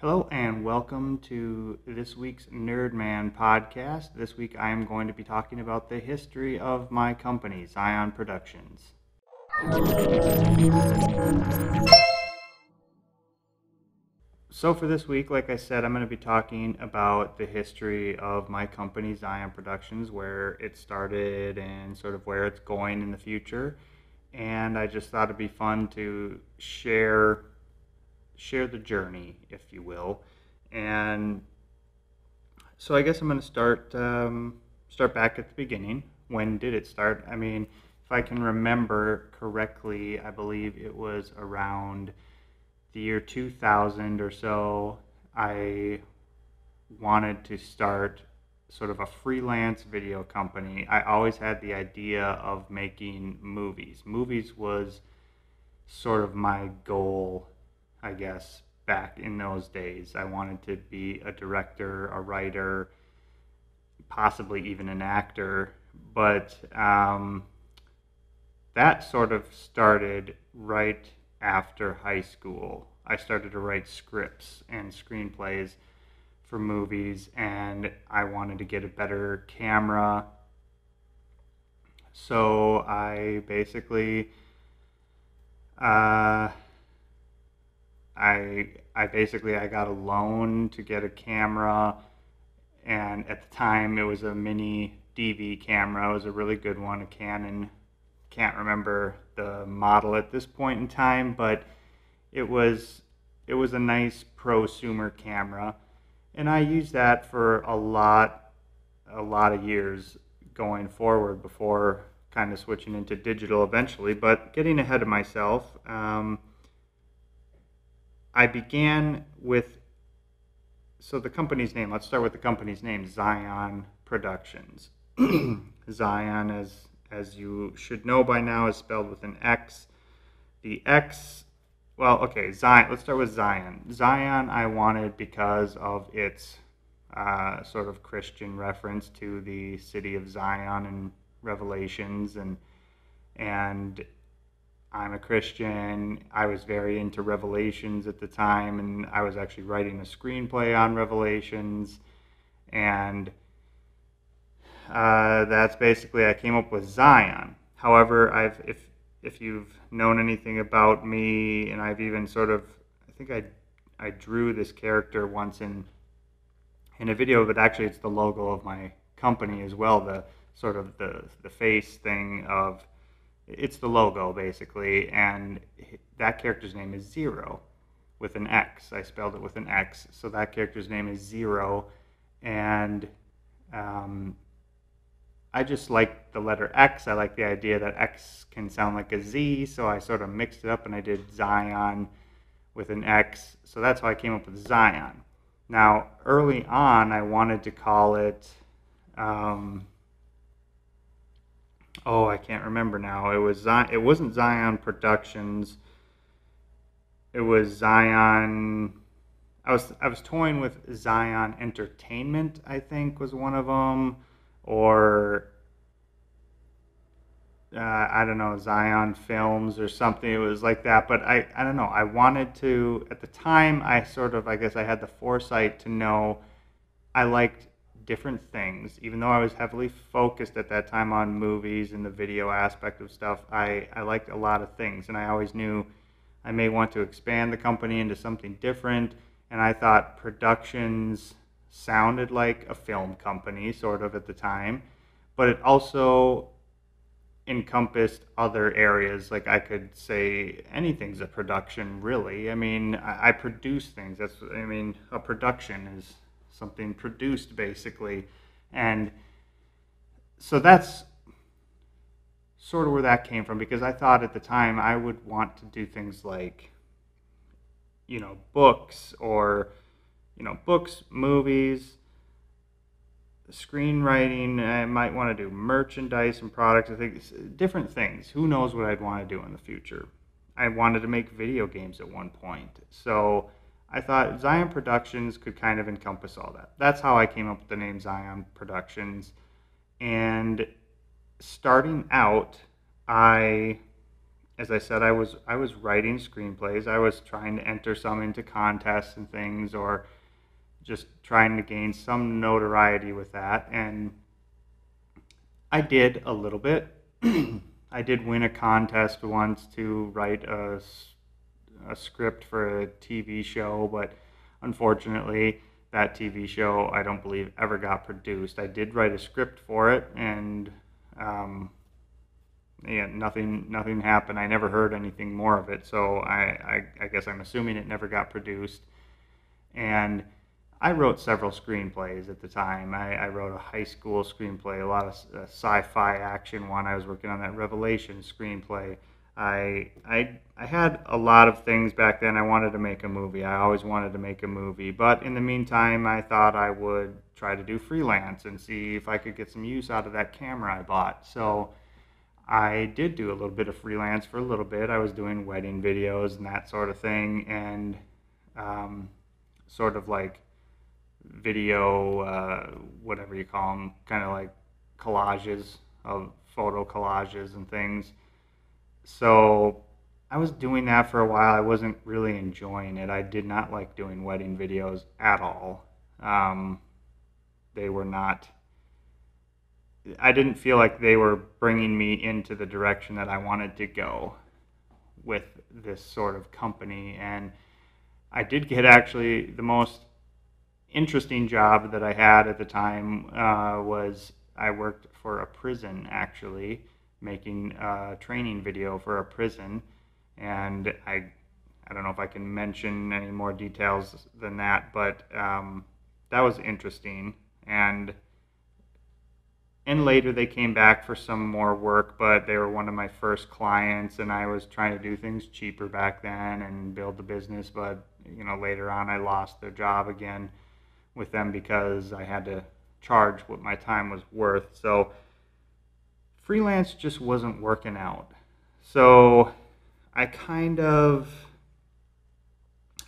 Hello and welcome to this week's Nerdman podcast. This week I am going to be talking about the history of my company, Xion Productions. So for this week, like I said, I'm going to be talking about the history of my company, Xion Productions, where it started and sort of where it's going in the future. And I just thought it'd be fun to share the journey, if you will. And so I guess I'm going to start back at the beginning. When did it start? I mean, if I can remember correctly, I believe it was around the year 2000 or so. I wanted to start sort of a freelance video company. I always had the idea of making movies. Movies was sort of my goal, I guess, back in those days. I wanted to be a director, a writer, possibly even an actor. But that sort of started right after high school. I started to write scripts and screenplays for movies, and I wanted to get a better camera. So I basically uh, I got a loan to get a camera, and at the time it was a mini DV camera. It was a really good one, a Canon. Can't remember the model at this point in time, but it was a nice prosumer camera, and I used that for a lot of years going forward before kind of switching into digital eventually. But getting ahead of myself. I began with, so the company's name, let's start with the company's name, Xion Productions. Xion, as you should know by now, is spelled with an X. The X, well, okay, Zion, let's start with Zion. Zion I wanted because of its sort of Christian reference to the city of Zion and Revelations, and I'm a Christian. I was very into Revelations at the time, and I was actually writing a screenplay on Revelations. And that's basically, I came up with Zion. However, if you've known anything about me, and I've even sort of, I think I drew this character once in a video, but actually it's the logo of my company as well. The sort of the face thing of, it's the logo basically, and that character's name is Zero with an X. I spelled it with an X, so that character's name is Zero, and I just like the letter X. I like the idea that X can sound like a Z, so I sort of mixed it up and I did Zion with an X, so that's how I came up with Zion. Now, early on, I wanted to call it, I can't remember now. It wasn't Zion Productions. It was Zion. I was toying with Zion Entertainment, I think was one of them, or I don't know, Zion Films or something. It was like that, but I don't know. I wanted to, at the time, I guess I had the foresight to know I liked different things. Even though I was heavily focused at that time on movies and the video aspect of stuff, I liked a lot of things, and I always knew I may want to expand the company into something different, and I thought productions sounded like a film company, sort of at the time, but it also encompassed other areas. Like, I could say anything's a production, really. I mean, I produce things. A production is something produced, basically. And so that's sort of where that came from, because I thought at the time I would want to do things like, books, or, books, movies, screenwriting. I might want to do merchandise and products. I think different things. Who knows what I'd want to do in the future. I wanted to make video games at one point. So I thought Zion Productions could kind of encompass all that. That's how I came up with the name Zion Productions. And starting out, I as I said, I was writing screenplays. I was trying to enter some into contests and things, or just trying to gain some notoriety with that. And I did a little bit. I did win a contest once to write a script for a TV show, but unfortunately, that TV show I don't believe ever got produced. I did write a script for it, and yeah, nothing happened. I never heard anything more of it, so I guess I'm assuming it never got produced. And I wrote several screenplays at the time. I wrote a high school screenplay, a lot of sci-fi action one. I was working on that Revelation screenplay. I had a lot of things back then. I wanted to make a movie. I always wanted to make a movie. But in the meantime, I thought I would try to do freelance and see if I could get some use out of that camera I bought. So I did do a little bit of freelance for a little bit. I was doing wedding videos and that sort of thing, and sort of like video, whatever you call them, kind of like collages of photo collages and things. So I was doing that for a while. I wasn't really enjoying it. I did not like doing wedding videos at all. They were not, I didn't feel like they were bringing me into the direction that I wanted to go with this sort of company. And I did get actually the most interesting job that I had at the time was I worked for a prison, actually, making a training video for a prison. And I don't know if I can mention any more details than that, but that was interesting. And later they came back for some more work, but they were one of my first clients, and I was trying to do things cheaper back then and build the business. But later on I lost the job again with them because I had to charge what my time was worth. So freelance just wasn't working out. So I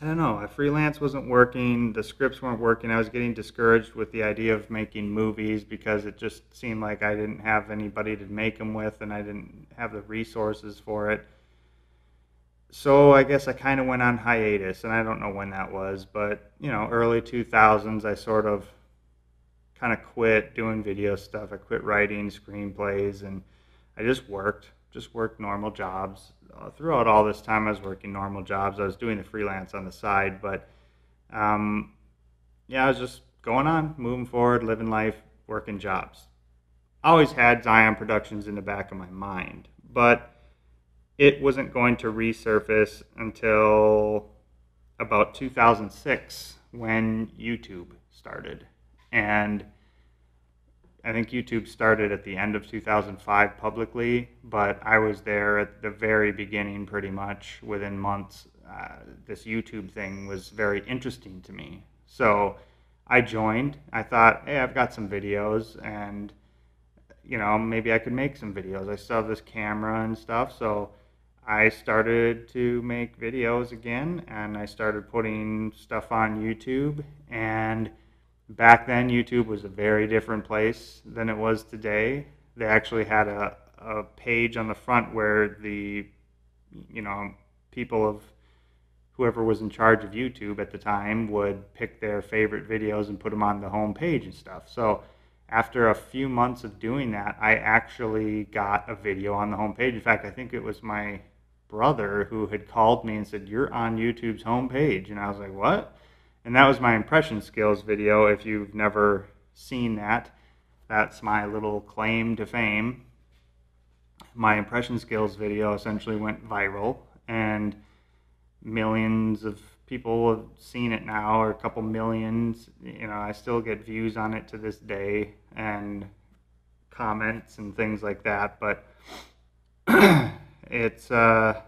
don't know, freelance wasn't working, the scripts weren't working. I was getting discouraged with the idea of making movies because it just seemed like I didn't have anybody to make them with, and I didn't have the resources for it. So I guess I kind of went on hiatus, and I don't know when that was, but early 2000s, I sort of kind of quit doing video stuff. I quit writing screenplays, and I just worked normal jobs. Throughout all this time, I was working normal jobs. I was doing the freelance on the side, but yeah, I was just going on, moving forward, living life, working jobs. I always had Xion Productions in the back of my mind, but it wasn't going to resurface until about 2006 when YouTube started. And I think YouTube started at the end of 2005 publicly, but I was there at the very beginning pretty much within months. This YouTube thing was very interesting to me. So I joined. I thought, hey, I've got some videos, and maybe I could make some videos. I still have this camera and stuff, so I started to make videos again, and I started putting stuff on YouTube. And back then, YouTube was a very different place than it was today. They actually had a page on the front where the people of whoever was in charge of YouTube at the time would pick their favorite videos and put them on the home page and stuff. So after a few months of doing that, I actually got a video on the home page. In fact, I think it was my brother who had called me and said, "You're on YouTube's home page." And I was like, "What?" And that was my impression skills video. If you've never seen that, that's my little claim to fame. My impression skills video essentially went viral, and millions of people have seen it now, or a couple millions. I still get views on it to this day, and comments and things like that. But it's that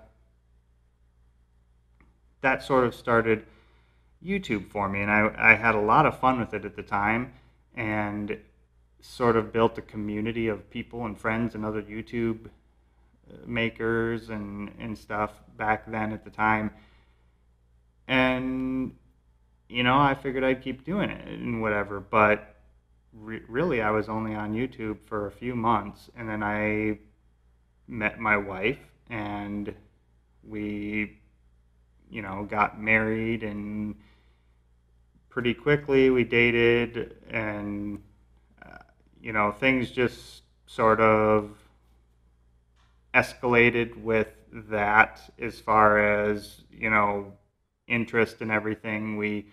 sort of started YouTube for me, and I had a lot of fun with it at the time, and sort of built a community of people and friends and other YouTube makers and stuff back then at the time. And I figured I'd keep doing it and whatever, but really I was only on YouTube for a few months, and then I met my wife, and we, got married, and pretty quickly we dated, and things just sort of escalated with that as far as, interest and everything. We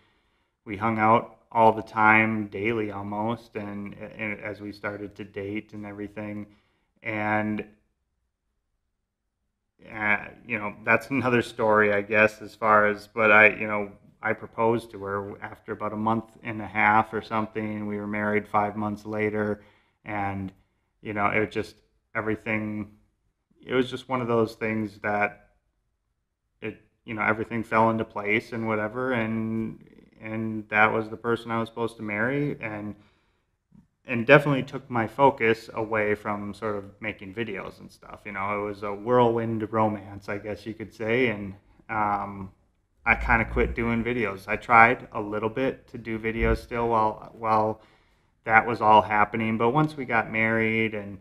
hung out all the time, daily almost, and as we started to date and everything. And that's another story, I guess, as far as, but I proposed to her after about a month and a half or something. We were married 5 months later, and, it just, everything, it was just one of those things that everything fell into place and whatever. And that was the person I was supposed to marry, and definitely took my focus away from sort of making videos and stuff. It was a whirlwind romance, I guess you could say. And I kind of quit doing videos. I tried a little bit to do videos still while that was all happening, but once we got married, and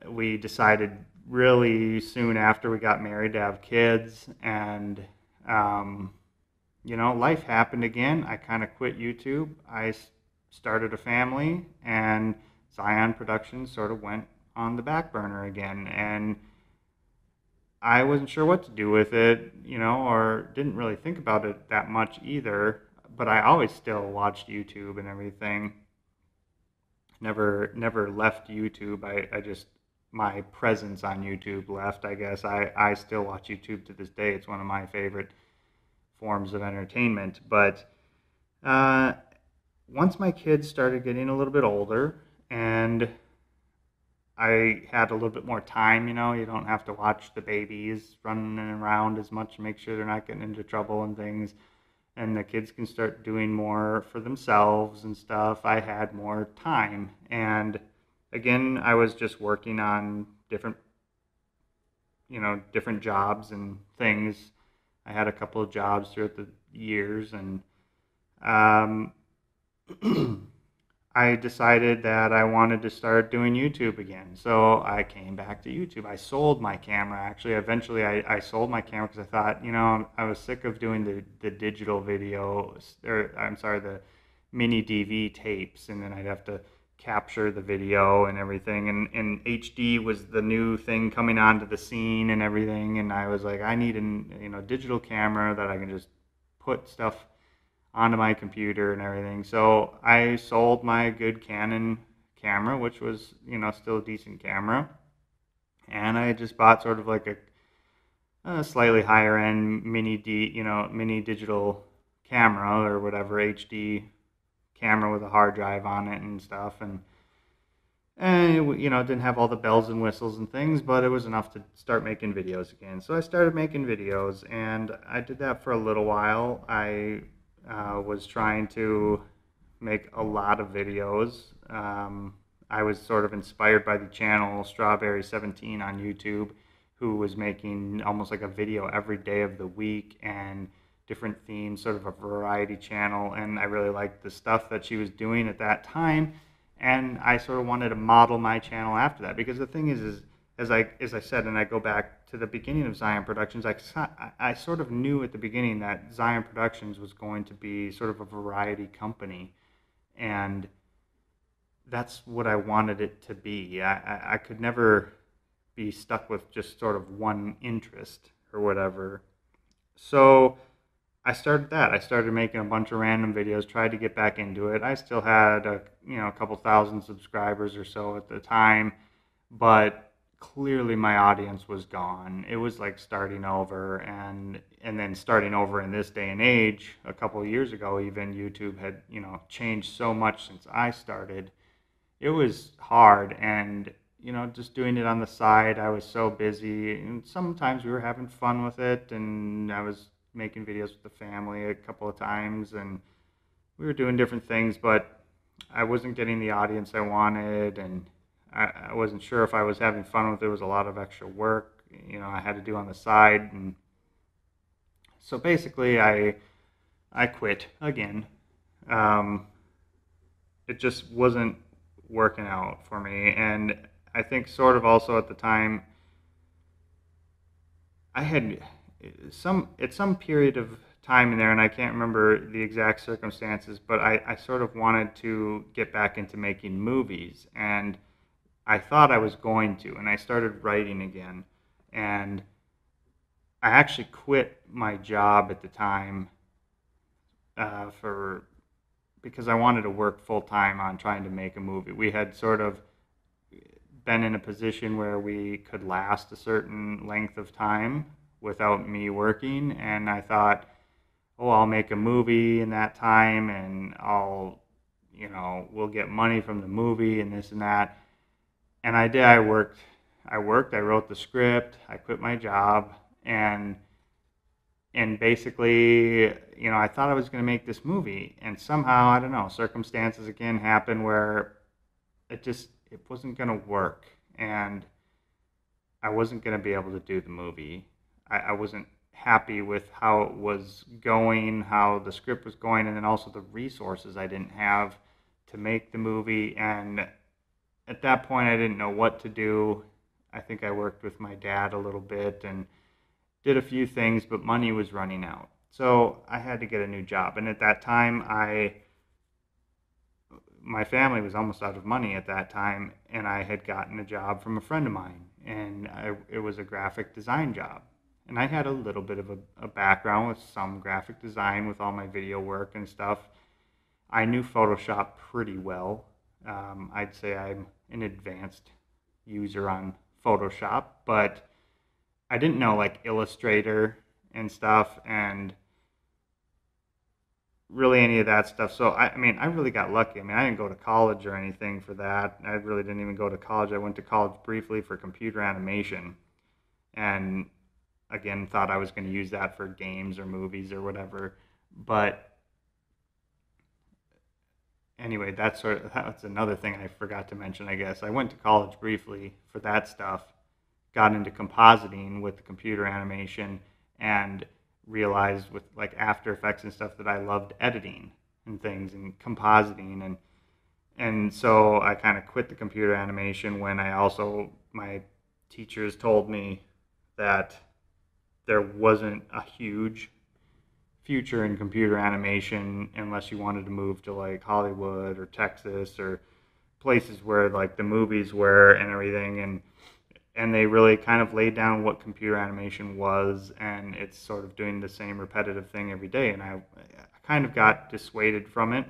we decided really soon after we got married to have kids, and life happened again. I kind of quit YouTube. I started a family, and Xion Productions sort of went on the back burner again, and I wasn't sure what to do with it, or didn't really think about it that much either, but I always still watched YouTube and everything. Never left YouTube. I just, my presence on YouTube left, I guess. I still watch YouTube to this day. It's one of my favorite forms of entertainment. But once my kids started getting a little bit older, and I had a little bit more time, you don't have to watch the babies running around as much, make sure they're not getting into trouble and things, and the kids can start doing more for themselves and stuff. I had more time, and again, I was just working on different jobs and things. I had a couple of jobs throughout the years, and I decided that I wanted to start doing YouTube again. So I came back to YouTube. I sold my camera, actually. Eventually, I sold my camera because I thought, I was sick of doing the digital video, or I'm sorry, the mini DV tapes, and then I'd have to capture the video and everything. And HD was the new thing coming onto the scene and everything. And I was like, I need a digital camera that I can just put stuff onto my computer and everything. So I sold my good Canon camera, which was, still a decent camera. And I just bought sort of like a slightly higher end mini digital camera or whatever, HD camera with a hard drive on it and stuff. And it, didn't have all the bells and whistles and things, but it was enough to start making videos again. So I started making videos, and I did that for a little while. I was trying to make a lot of videos. I was sort of inspired by the channel Strawberry17 on YouTube, who was making almost like a video every day of the week and different themes, sort of a variety channel. And I really liked the stuff that she was doing at that time, and I sort of wanted to model my channel after that. Because the thing is as I said, and I go back to the beginning of Xion Productions, I sort of knew at the beginning that Xion Productions was going to be sort of a variety company, and that's what I wanted it to be. I could never be stuck with just sort of one interest or whatever. So I started that. I started making a bunch of random videos, tried to get back into it. I still had a couple thousand subscribers or so at the time, but clearly my audience was gone. It was like starting over, and then starting over in this day and age. A couple of years ago, even, YouTube had changed so much since I started. It was hard, and just doing it on the side, I was so busy, and sometimes we were having fun with it, and I was making videos with the family a couple of times, and we were doing different things, but I wasn't getting the audience I wanted, and I wasn't sure if I was having fun with it. It was a lot of extra work, I had to do on the side. And so basically I quit again. It just wasn't working out for me. And I think sort of also at the time, I had some at some period of time in there, and I can't remember the exact circumstances, but I sort of wanted to get back into making movies, and I thought I was going to, and I started writing again, and I actually quit my job at the time for because I wanted to work full time on trying to make a movie. We had sort of been in a position where we could last a certain length of time without me working, and I thought, oh, I'll make a movie in that time, and we'll get money from the movie and this and that. And I did. I worked. I wrote the script. I quit my job, and basically, I thought I was going to make this movie, and somehow, I don't know, circumstances again happened where it wasn't going to work, and I wasn't going to be able to do the movie. I wasn't happy with how it was going, how the script was going, and then also the resources I didn't have to make the movie. And at that point, I didn't know what to do. I think I worked with my dad a little bit and did a few things, but money was running out. So I had to get a new job. And at that time, my family was almost out of money at that time, and I had gotten a job from a friend of mine, and it was a graphic design job. And I had a little bit of a background with some graphic design with all my video work and stuff. I knew Photoshop pretty well. I'd say I'm an advanced user on Photoshop, but I didn't know like Illustrator and stuff, and really any of that stuff. So I really got lucky. I didn't go to college or anything for that. I really didn't even go to college. I went to college briefly for computer animation, and again thought I was going to use that for games or movies or whatever. But anyway, that's another thing I forgot to mention, I guess. I went to college briefly for that stuff, got into compositing with the computer animation, and realized with like After Effects and stuff that I loved editing and things and compositing, and so I kind of quit the computer animation when my teachers told me that there wasn't a huge future in computer animation unless you wanted to move to like Hollywood or Texas or places where like the movies were and everything, and they really kind of laid down what computer animation was, and it's sort of doing the same repetitive thing every day, and I kind of got dissuaded from it.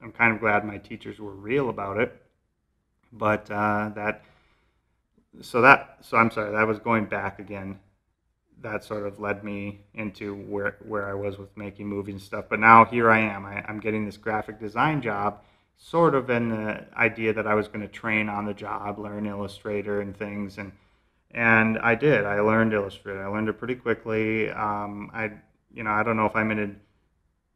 I'm kind of glad my teachers were real about it, but that was going back again. That sort of led me into where I was with making movies and stuff. But now here I am. I'm getting this graphic design job, sort of in the idea that I was going to train on the job, learn Illustrator and things, and I did. I learned Illustrator. I learned it pretty quickly. I don't know if I'm an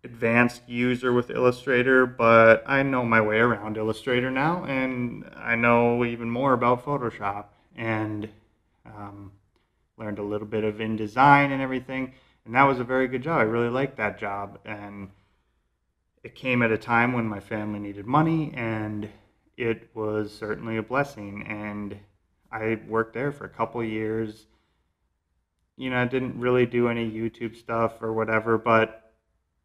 advanced user with Illustrator, but I know my way around Illustrator now, and I know even more about Photoshop, and learned a little bit of InDesign and everything, and that was a very good job. I really liked that job, and it came at a time when my family needed money, and it was certainly a blessing, and I worked there for a couple of years. I didn't really do any YouTube stuff or whatever, but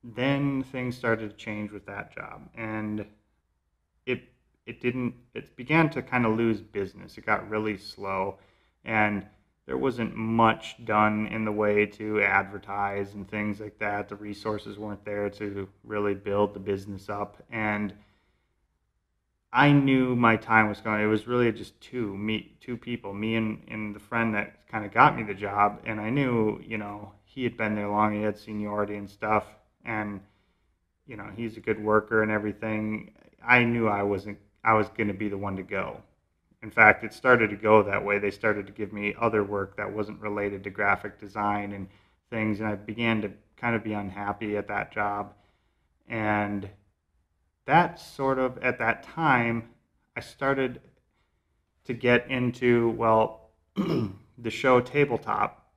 then things started to change with that job, and it began to kind of lose business. It got really slow, and there wasn't much done in the way to advertise and things like that. The resources weren't there to really build the business up, and I knew my time was going. It was really just two people, me and the friend that kind of got me the job, and I knew, he had been there long, he had seniority and stuff, and he's a good worker and everything. I knew I was going to be the one to go. In fact, it started to go that way. They started to give me other work that wasn't related to graphic design and things, and I began to kind of be unhappy at that job. And that sort of, at that time, I started to get into, the show Tabletop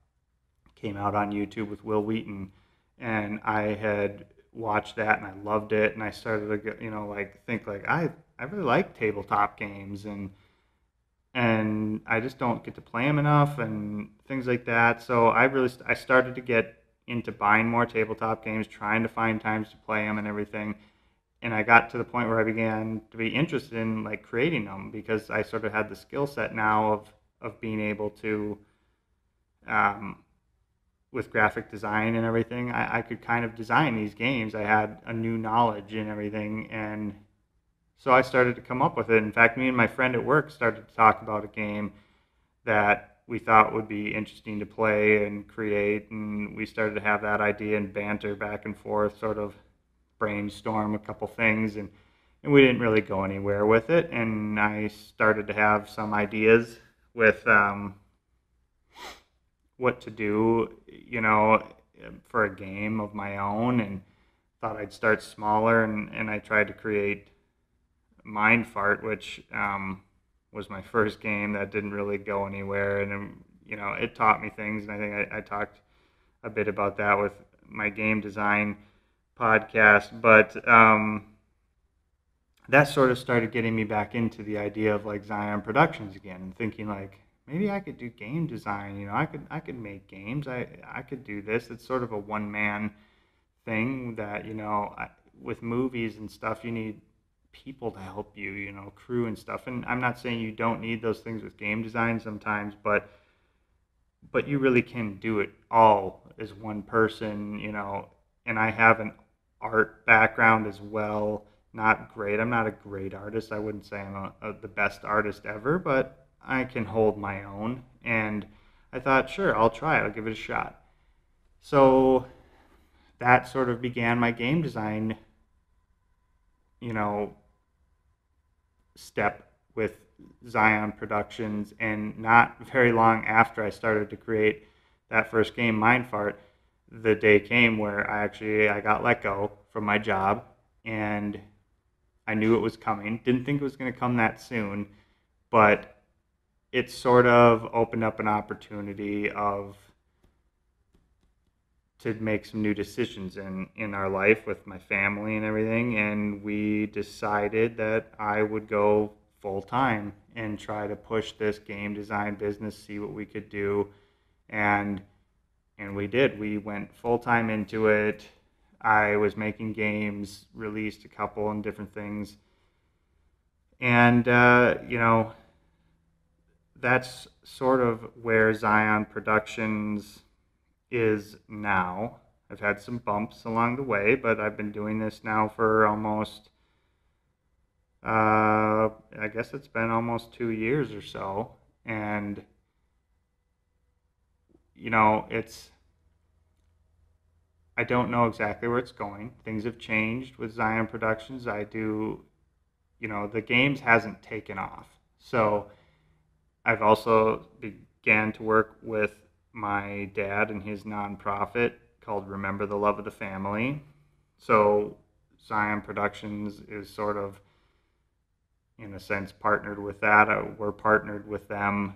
came out on YouTube with Will Wheaton, and I had watched that and I loved it, and I started to get, think I really like tabletop games, and and I just don't get to play them enough and things like that. So I started to get into buying more tabletop games, trying to find times to play them and everything. And I got to the point where I began to be interested in like creating them because I sort of had the skill set now of being able to, um, with graphic design and everything, I could kind of design these games. I had a new knowledge and everything, and so I started to come up with it. In fact, me and my friend at work started to talk about a game that we thought would be interesting to play and create, and we started to have that idea and banter back and forth, sort of brainstorm a couple things, and we didn't really go anywhere with it. And I started to have some ideas with what to do, for a game of my own, and thought I'd start smaller, and I tried to create Mind Fart, which was my first game that didn't really go anywhere, and it taught me things, and I think I talked a bit about that with my game design podcast, but that sort of started getting me back into the idea of like Xion Productions again, and thinking like maybe I could do game design. I could make games. I could do this. It's sort of a one man thing that with movies and stuff you need people to help you, crew and stuff. And I'm not saying you don't need those things with game design sometimes, but you really can do it all as one person, and I have an art background as well. Not great. I'm not a great artist. I wouldn't say I'm the best artist ever, but I can hold my own. And I thought, sure, I'll try it. I'll give it a shot. So that sort of began my game design, you know, step with Xion Productions. And not very long after I started to create that first game, Mindfart, the day came where I got let go from my job, and I knew it was coming. Didn't think it was going to come that soon, but it sort of opened up an opportunity to make some new decisions in our life with my family and everything, and we decided that I would go full time and try to push this game design business, see what we could do, and we did. We went full time into it. I was making games, released a couple and different things, and that's sort of where Xion Productions is now. I've had some bumps along the way, but I've been doing this now for almost, I guess it's been almost 2 years or so. And, I don't know exactly where it's going. Things have changed with Xion Productions. The games hasn't taken off. So I've also began to work with my dad and his nonprofit called Remember the Love of the Family. So Xion Productions is sort of, in a sense, partnered with that. We're partnered with them,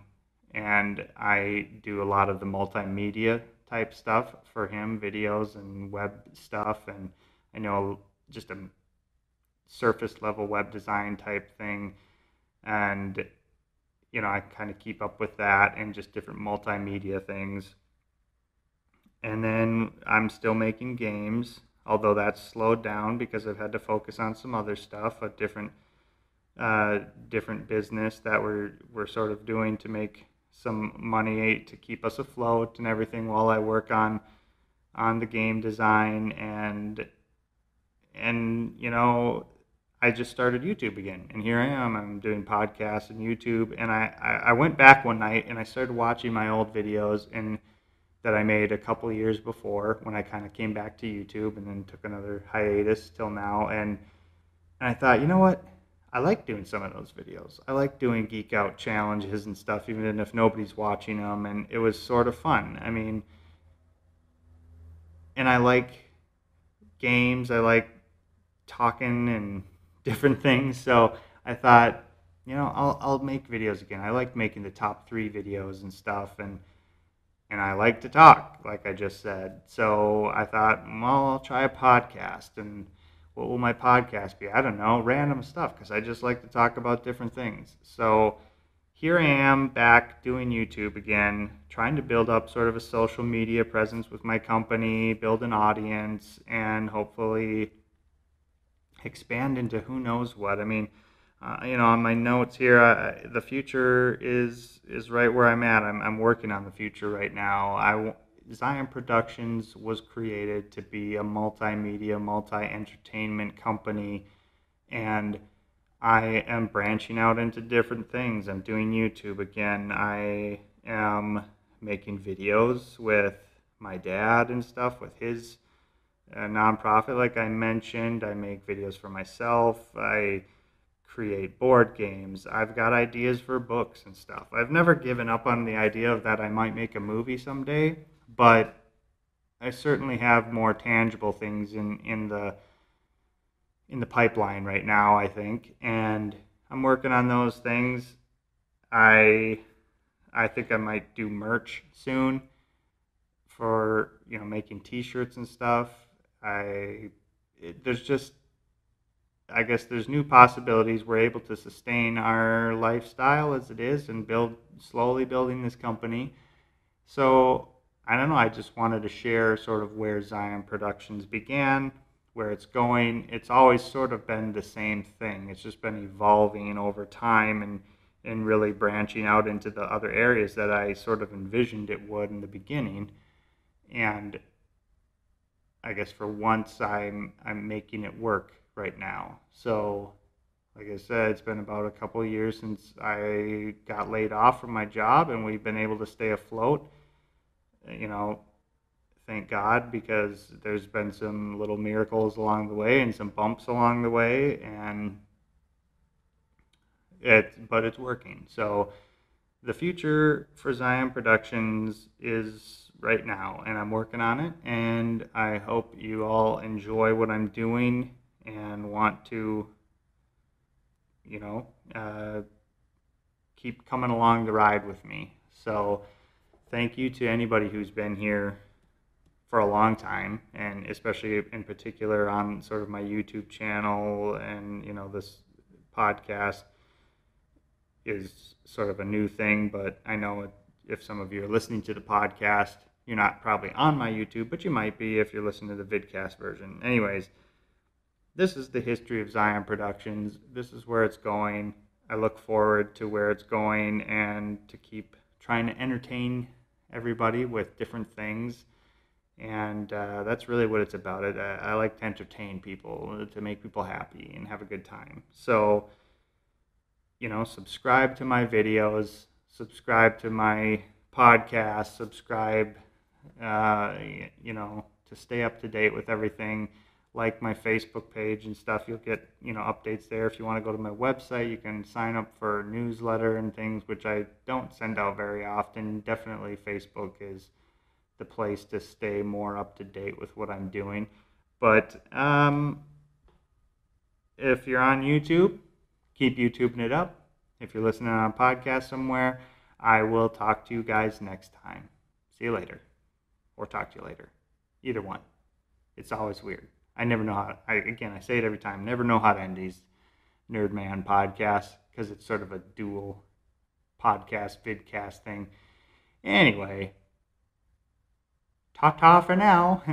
and I do a lot of the multimedia type stuff for him, videos and web stuff, and I know just a surface level web design type thing, and I kind of keep up with that and just different multimedia things. And then I'm still making games, although that's slowed down because I've had to focus on some other stuff, a different business that we're sort of doing to make some money to keep us afloat and everything while I work on the game design. And I just started YouTube again, and here I am. I'm doing podcasts and YouTube, and I went back one night and I started watching my old videos and that I made a couple of years before when I kind of came back to YouTube, and then took another hiatus till now. And I thought, you know what? I like doing some of those videos. I like doing geek out challenges and stuff, even if nobody's watching them, and it was sort of fun. I mean, and I like games. I like talking and different things. So I thought, I'll make videos again. I like making the top 3 videos and stuff, and I like to talk, like I just said. So I thought, well, I'll try a podcast. And what will my podcast be? I don't know, random stuff, because I just like to talk about different things. So here I am back doing YouTube again, trying to build up sort of a social media presence with my company, build an audience, and hopefully expand into who knows what. I mean, on my notes here, the future is right where I'm at. I'm working on the future right now. Xion Productions was created to be a multimedia, multi-entertainment company, and I am branching out into different things. I'm doing YouTube again. I am making videos with my dad and stuff, with his nonprofit, like I mentioned. I make videos for myself. I create board games. I've got ideas for books and stuff. I've never given up on the idea of that I might make a movie someday, but I certainly have more tangible things in the pipeline right now, I think, and I'm working on those things. I think I might do merch soon for making T-shirts and stuff. There's just, I guess there's new possibilities. We're able to sustain our lifestyle as it is and slowly building this company. So I don't know, I just wanted to share sort of where Xion Productions began, where it's going. It's always sort of been the same thing. It's just been evolving over time and really branching out into the other areas that I sort of envisioned it would in the beginning. And I guess for once I'm making it work right now. So like I said, it's been about a couple of years since I got laid off from my job, and we've been able to stay afloat. Thank God, because there's been some little miracles along the way and some bumps along the way, but it's working. So the future for Xion Productions is right now, and I'm working on it, and I hope you all enjoy what I'm doing and want to, keep coming along the ride with me. So thank you to anybody who's been here for a long time, and especially in particular on sort of my YouTube channel, and this podcast is sort of a new thing, but I know if some of you are listening to the podcast, you're not probably on my YouTube, but you might be if you're listening to the vidcast version. Anyways, this is the history of Xion Productions. This is where it's going. I look forward to where it's going and to keep trying to entertain everybody with different things. And that's really what it's about. I like to entertain people, to make people happy and have a good time. So, subscribe to my videos, subscribe to my podcast, subscribe, to stay up to date with everything. Like my Facebook page and stuff. You'll get, updates there. If you want to go to my website, you can sign up for a newsletter and things, which I don't send out very often. Definitely Facebook is the place to stay more up to date with what I'm doing. But if you're on YouTube, keep YouTubing it up. If you're listening on a podcast somewhere, I will talk to you guys next time. See you later. Or talk to you later. Either one. It's always weird. I never know how, I say it every time, never know how to end these Nerd Man podcasts, because it's sort of a dual podcast, vidcast thing. Anyway, ta-ta for now.